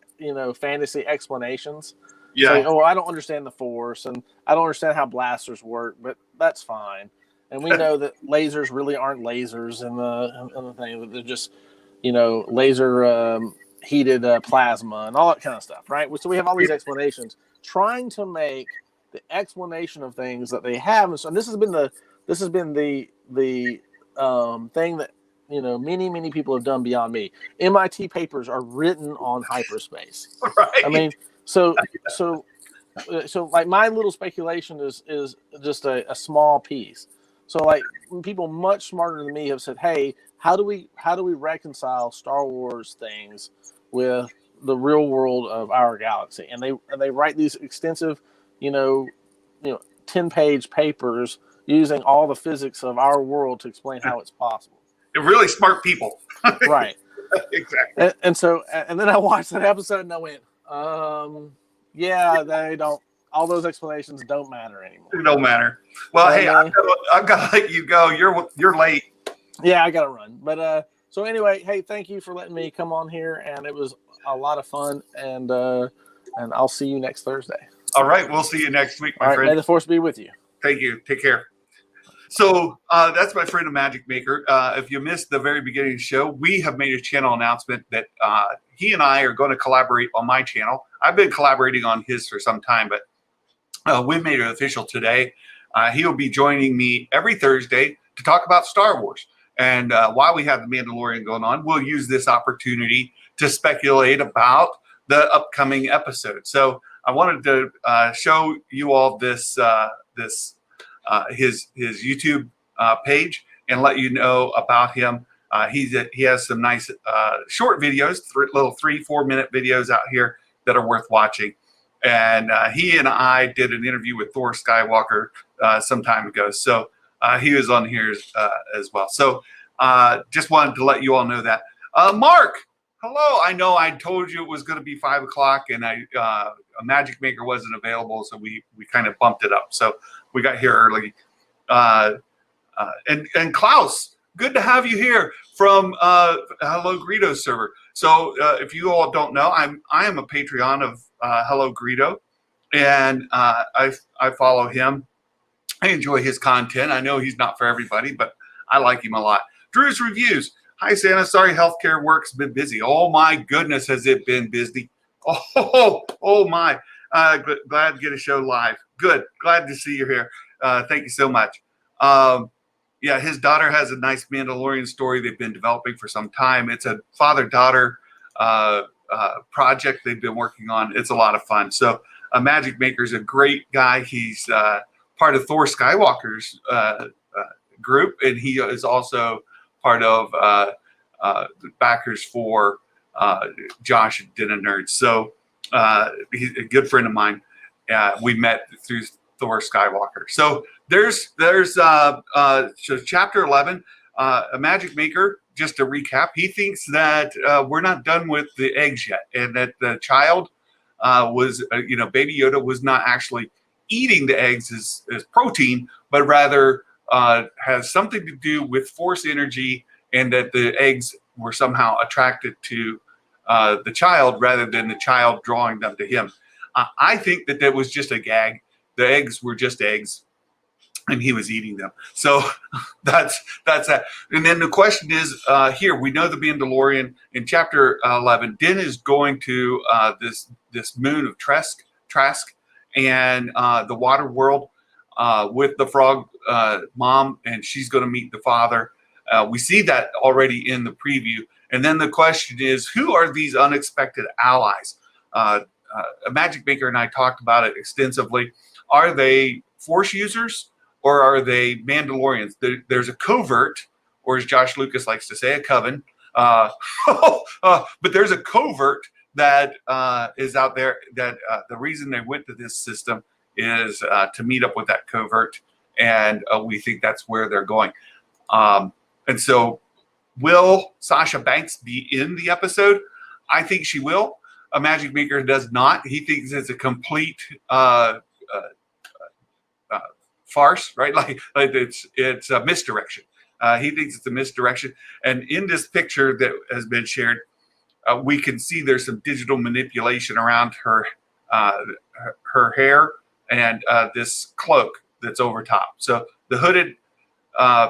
fantasy explanations. Yeah. Say, oh, I don't understand the Force, and I don't understand how blasters work, but that's fine. And we know that lasers really aren't lasers, and the thing, they're just laser heated plasma and all that kind of stuff, right? So we have all these explanations, trying to make the explanation of things that they have. And this has been the thing that many people have done beyond me. MIT papers are written on hyperspace. Right. I mean, so like my little speculation is just a small piece. So like people much smarter than me have said, hey, how do we reconcile Star Wars things with the real world of our galaxy? And they write these extensive 10-page papers using all the physics of our world to explain how it's possible. They're really smart people. Right. Exactly. And then I watched that episode and I went, yeah, they don't. All those explanations don't matter anymore. It don't matter. Well, hey, I've got to let you go. You're late. Yeah, I got to run. But so anyway, hey, thank you for letting me come on here, and it was a lot of fun. And I'll see you next Thursday. All right, we'll see you next week, my friend. May the Force be with you. Thank you. Take care. So that's my friend Imagic Maker. If you missed the very beginning of the show, we have made a channel announcement that he and I are going to collaborate on my channel. I've been collaborating on his for some time, but we made it official today. He will be joining me every Thursday to talk about Star Wars. And while we have the Mandalorian going on, we'll use this opportunity to speculate about the upcoming episode. So I wanted to show you all this his YouTube page and let you know about him. He has some nice short videos, little 3-4 minute videos out here that are worth watching. And he and I did an interview with Thor Skywalker some time ago. So he was on here as well. So just wanted to let you all know that. Mark, hello. I know I told you it was going to be 5 o'clock and a Magic Maker wasn't available. So we kind of bumped it up. So we got here early. And Klaus, good to have you here from Hello Greedo server. So if you all don't know, I am a Patreon of Hello Greedo, and I follow him. I enjoy his content. I know he's not for everybody, but I like him a lot. Drew's Reviews. Hi, Santa. Sorry, healthcare work's been busy. Oh, my goodness, has it been busy. Oh my. Glad to get a show live. Good. Glad to see you here. Thank you so much. Yeah, his daughter has a nice Mandalorian story they've been developing for some time. It's a father-daughter project they've been working on. It's a lot of fun. So Magic Maker's a great guy. He's part of Thor Skywalker's group, and he is also part of the backers for Josh and Dinner Nerds. So he's a good friend of mine. We met through Thor Skywalker. So there's so chapter 11, a Magic Maker. Just to recap, he thinks that we're not done with the eggs yet, and that the child was, Baby Yoda was not actually eating the eggs as protein, but rather has something to do with Force energy, and that the eggs were somehow attracted to the child rather than the child drawing them to him. I think that was just a gag. The eggs were just eggs, and he was eating them. So that's that. And then the question is, here we know the Mandalorian in chapter 11. Din is going to this moon of Trask, and the water world with the frog mom, and she's going to meet the father. We see that already in the preview. And then the question is, who are these unexpected allies? Magic Maker and I talked about it extensively. Are they Force users, or are they Mandalorians? There's a covert, or as Josh Lucas likes to say, a coven. But there's a covert that is out there that the reason they went to this system is to meet up with that covert. And we think that's where they're going. And so will Sasha Banks be in the episode? I think she will. A Magic Maker does not. He thinks it's a complete farce, right? Like it's a misdirection. He thinks it's a misdirection. And in this picture that has been shared, we can see there's some digital manipulation around her her hair and this cloak that's over top. So the hooded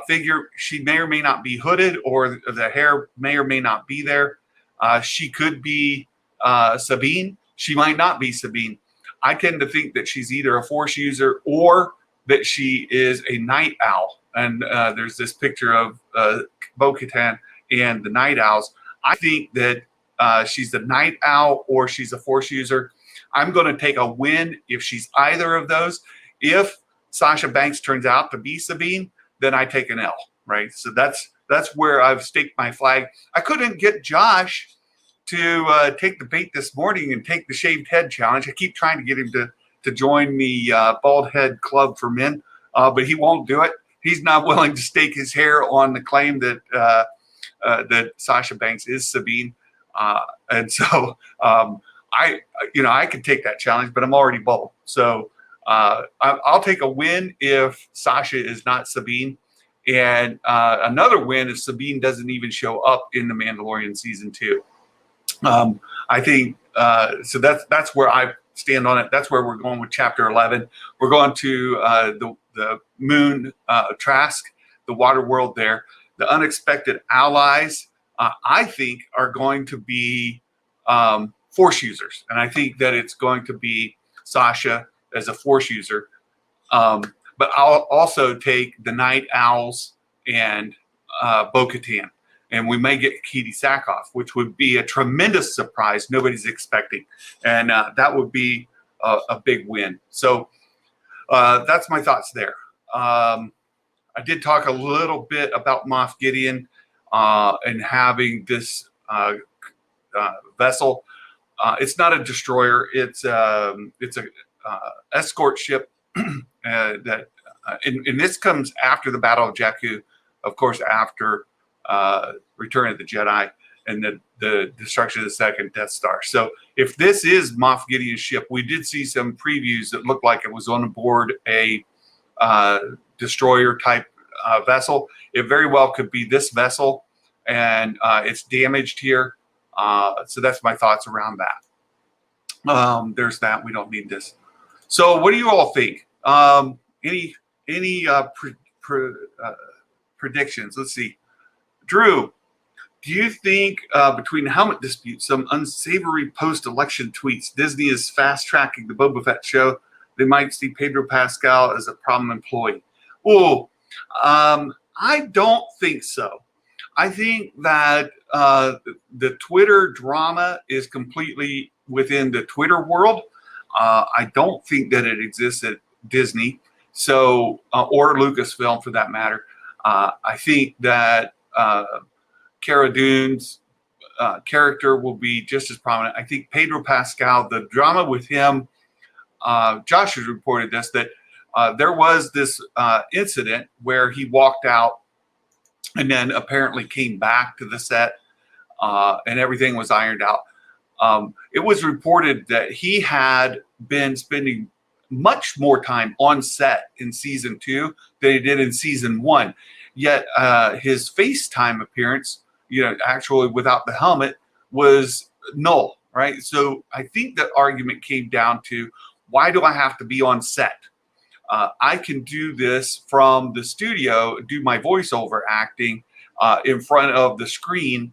figure, she may or may not be hooded, or the hair may or may not be there. She could be Sabine. She might not be Sabine. I tend to think that she's either a Force user or that she is a night owl. And there's this picture of Bo-Katan and the night owls. I think that she's a night owl or she's a Force user. I'm going to take a win if she's either of those. If Sasha Banks turns out to be Sabine, then I take an L, right? So that's where I've staked my flag. I couldn't get Josh to take the bait this morning and take the shaved head challenge. I keep trying to get him to join the bald head club for men, but he won't do it. He's not willing to stake his hair on the claim that that Sasha Banks is Sabine, and so I could take that challenge, but I'm already bald. So I'll take a win if Sasha is not Sabine, and another win if Sabine doesn't even show up in the Mandalorian season 2. I think so. That's where I stand on it. That's where we're going with Chapter 11. We're going to the moon Trask, the water world there. The unexpected allies, I think, are going to be Force users, and I think that it's going to be Sasha as a Force user. But I'll also take the Night Owls and Bo-Katan. And we may get Katie Sackhoff, which would be a tremendous surprise nobody's expecting. And that would be a big win. So that's my thoughts there. I did talk a little bit about Moff Gideon and having this vessel. It's not a destroyer. It's a escort ship that, and this comes after the Battle of Jakku, of course, after Return of the Jedi and the destruction of the second Death Star. So if this is Moff Gideon's ship, we did see some previews that looked like it was on board a destroyer type vessel. It very well could be this vessel, and it's damaged here. So that's my thoughts around that. There's that. We don't need this. So what do you all think? Any predictions? Let's see. Drew, do you think between the helmet dispute, some unsavory post-election tweets, Disney is fast-tracking the Boba Fett show, they might see Pedro Pascal as a problem employee? Oh, I don't think so. I think that the Twitter drama is completely within the Twitter world. I don't think that it exists at Disney, so or Lucasfilm for that matter. I think that Cara Dune's character will be just as prominent. I think Pedro Pascal, the drama with him, Josh has reported this, that there was this incident where he walked out and then apparently came back to the set and everything was ironed out. It was reported that he had been spending much more time on set in season 2 than he did in season 1. Yet his FaceTime appearance, actually without the helmet, was null, right? So I think that argument came down to, why do I have to be on set? I can do this from the studio, do my voiceover acting in front of the screen,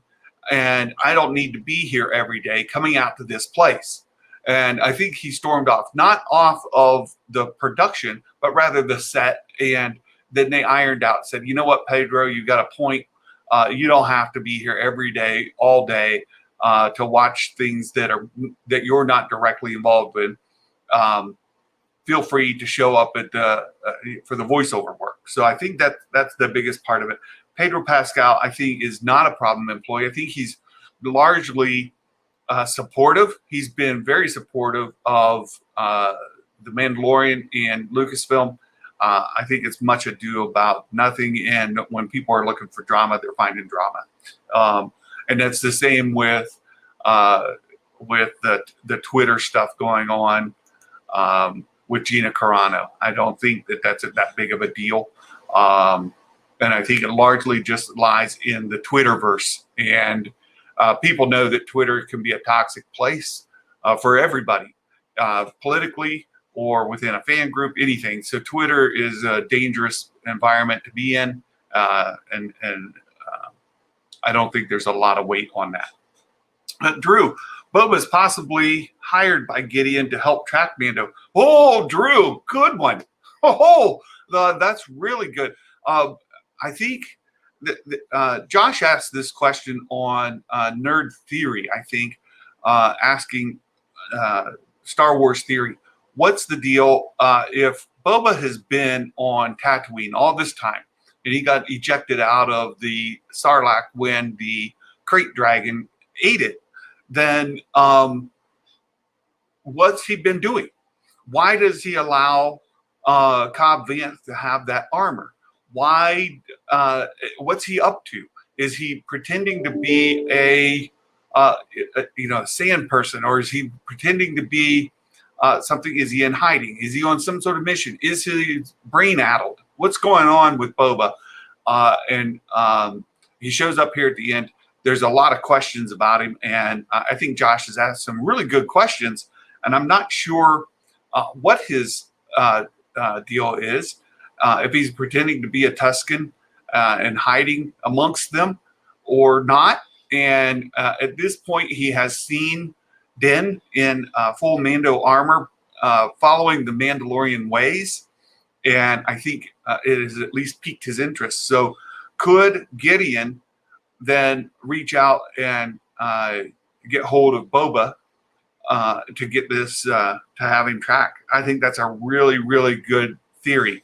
and I don't need to be here every day coming out to this place. And I think he stormed off, not off of the production, but rather the set. And then they ironed out, said, you know what, Pedro, you got a point. You don't have to be here every day, all day, to watch things that you're not directly involved in. Feel free to show up at for the voiceover work. So I think that's the biggest part of it. Pedro Pascal, I think, is not a problem employee. I think he's largely supportive. He's been very supportive of the Mandalorian and Lucasfilm. I think it's much ado about nothing, and when people are looking for drama, they're finding drama. And that's the same with the Twitter stuff going on with Gina Carano. I don't think that's that big of a deal. And I think it largely just lies in the Twitterverse. And people know that Twitter can be a toxic place for everybody, politically or within a fan group, anything. So Twitter is a dangerous environment to be in, and I don't think there's a lot of weight on that. Drew, Boba's possibly hired by Gideon to help track Mando. Oh, Drew, good one. That's really good. I think Josh asked this question on Nerd Theory, I think, asking Star Wars Theory, what's the deal if Boba has been on Tatooine all this time and he got ejected out of the Sarlacc when the crate dragon ate it, then what's he been doing? Why does he allow Cobb Vanth to have that armor? Why? What's he up to? Is he pretending to be a sand person, or is he pretending to be something? Is he in hiding? Is he on some sort of mission? Is he brain addled? What's going on with Boba? And he shows up here at the end. There's a lot of questions about him, and I think Josh has asked some really good questions, and I'm not sure what his deal is. If he's pretending to be a Tusken and hiding amongst them or not. And at this point, he has seen Din in full Mando armor following the Mandalorian ways. And I think it has at least piqued his interest. So could Gideon then reach out and get hold of Boba to get this, to have him track? I think that's a really, really good theory.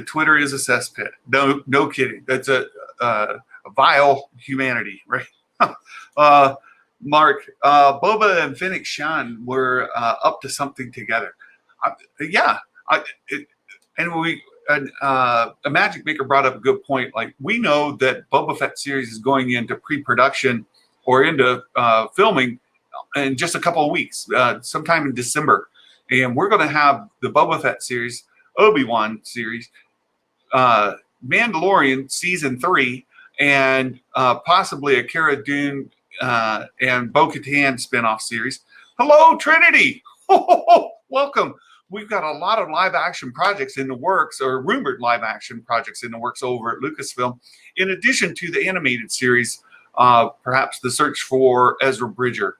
Twitter is a cesspit. No kidding. That's a vile humanity, right? Mark, Boba and Fennec Shan were up to something together. Imagic Maker brought up a good point. Like, we know that Boba Fett series is going into pre-production or into filming in just a couple of weeks, sometime in December. And we're going to have the Boba Fett series, Obi-Wan series, Mandalorian season 3, and possibly a Cara Dune and Bo-Katan spinoff series. Hello, Trinity. Welcome. We've got a lot of live action projects in the works, or rumored live action projects in the works over at Lucasfilm, in addition to the animated series, perhaps The Search for Ezra Bridger.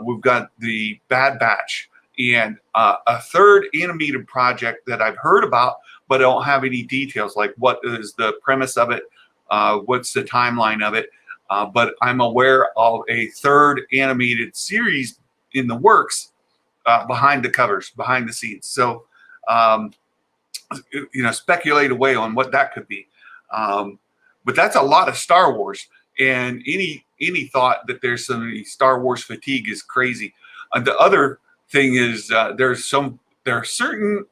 We've got the Bad Batch, and a third animated project that I've heard about, but I don't have any details, like what is the premise of it, what's the timeline of it. But I'm aware of a third animated series in the works, behind the covers, behind the scenes. So, speculate away on what that could be. But that's a lot of Star Wars, and any thought that there's some Star Wars fatigue is crazy. The other thing is there are certain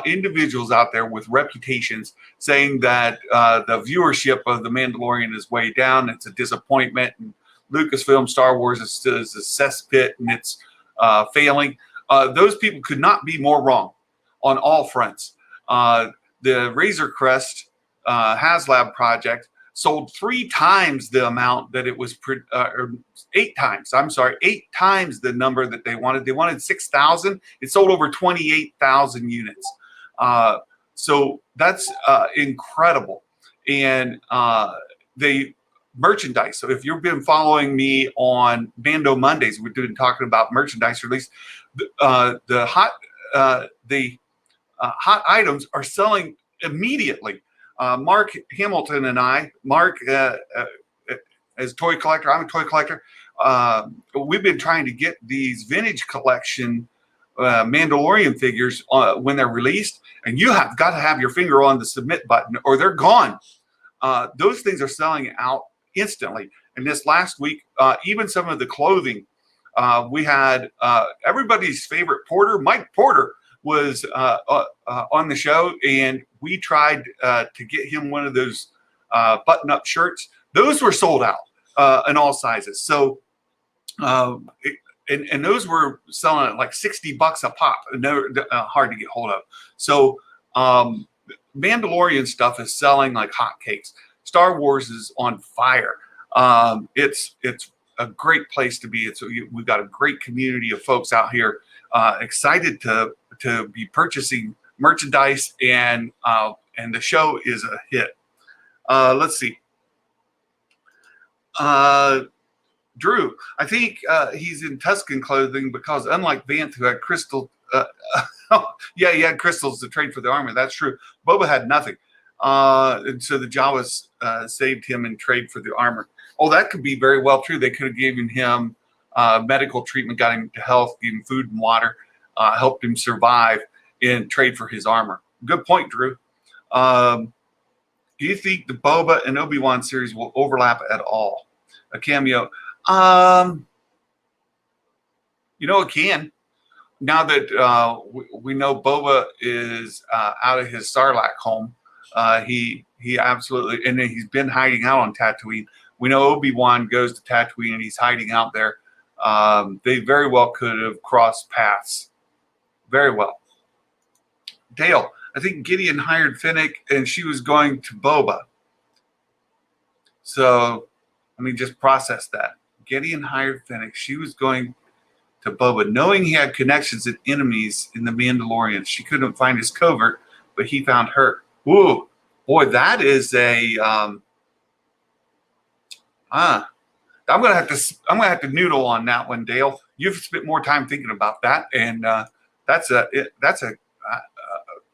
individuals out there with reputations saying that the viewership of The Mandalorian is way down. It's a disappointment, and Lucasfilm Star Wars is a cesspit, and it's failing. Those people could not be more wrong on all fronts. The Razor Crest HasLab project sold 3 times the amount that it was, or 8 times. I'm sorry, 8 times the number that they wanted. They wanted 6,000. It sold over 28,000 units. So that's incredible. And they merchandise. So if you've been following me on Mando Mondays, we've been talking about merchandise release. The hot items are selling immediately. Mark Hamilton and I, Mark as a toy collector, I'm a toy collector. We've been trying to get these vintage collection Mandalorian figures when they're released, and you have got to have your finger on the submit button or they're gone. Those things are selling out instantly. And this last week, even some of the clothing, we had everybody's favorite Porter, Mike Porter, was on the show, and we tried to get him one of those button-up shirts. Those were sold out in all sizes. So, and those were selling at like $60 a pop, and they're hard to get hold of. So, Mandalorian stuff is selling like hotcakes. Star Wars is on fire. It's a great place to be. We've got a great community of folks out here excited to be purchasing merchandise, and the show is a hit. Let's see. Drew, I think he's in Tuscan clothing because unlike Vance, who had crystal, yeah, he had crystals to trade for the armor. That's true. Boba had nothing. And so the Jawas saved him in trade for the armor. Oh, that could be very well true. They could have given him medical treatment, got him to health, gave him food and water, helped him survive in trade for his armor. Good point, Drew. Do you think the Boba and Obi-Wan series will overlap at all? A cameo? It can. Now that we know Boba is out of his Sarlacc home, he absolutely, and then he's been hiding out on Tatooine. We know Obi-Wan goes to Tatooine and he's hiding out there. They very well could have crossed paths. Very well. Dale, I think Gideon hired Finnick and she was going to Boba. So let me just process that. Gideon hired Finnick. She was going to Boba, knowing he had connections and enemies in the Mandalorian. She couldn't find his covert, but he found her. Ooh, boy, that is a I'm gonna have to noodle on that one, Dale. You've spent more time thinking about that, and that's a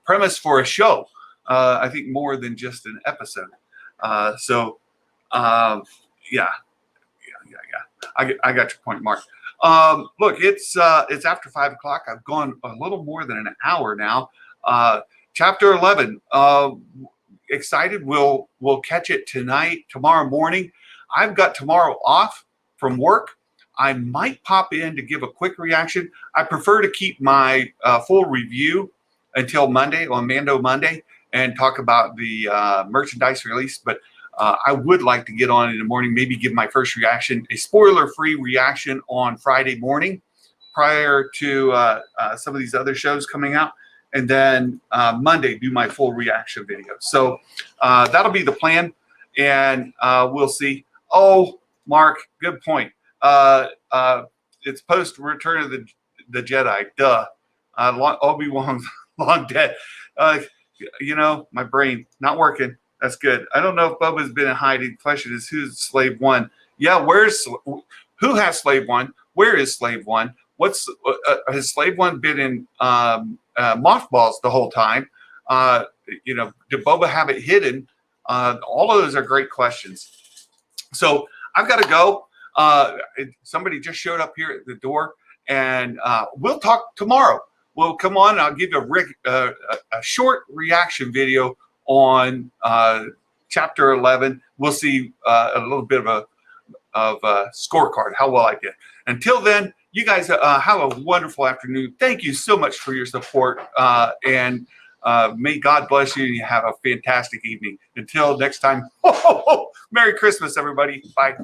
premise for a show. I think more than just an episode. Yeah. I got your point, Mark. Look, it's after 5 o'clock. I've gone a little more than an hour now. Chapter 11. Excited. We'll catch it tonight, tomorrow morning. I've got tomorrow off from work. I might pop in to give a quick reaction. I prefer to keep my full review until Monday, on Mando Monday, and talk about the merchandise release. But I would like to get on in the morning, maybe give my first reaction, a spoiler-free reaction on Friday morning prior to some of these other shows coming out. And then Monday, do my full reaction video. So that'll be the plan, and we'll see. Oh, Mark, good point. It's post Return of the Jedi. Duh. Obi-Wan's long dead. My brain not working. That's good. I don't know if Bubba's been in hiding. Question is, who's Slave One? Yeah, who has Slave One? Where is Slave One? Has Slave One been in mothballs the whole time? Did Boba have it hidden? All of those are great questions. So I've got to go. Somebody just showed up here at the door, and we'll talk tomorrow. Well, come on. I'll give you a short reaction video on chapter 11. We'll see a little bit of a scorecard, how well I did. Until then, you guys have a wonderful afternoon. Thank you so much for your support, and may God bless you, and you have a fantastic evening. Until next time, Merry Christmas, everybody. Bye.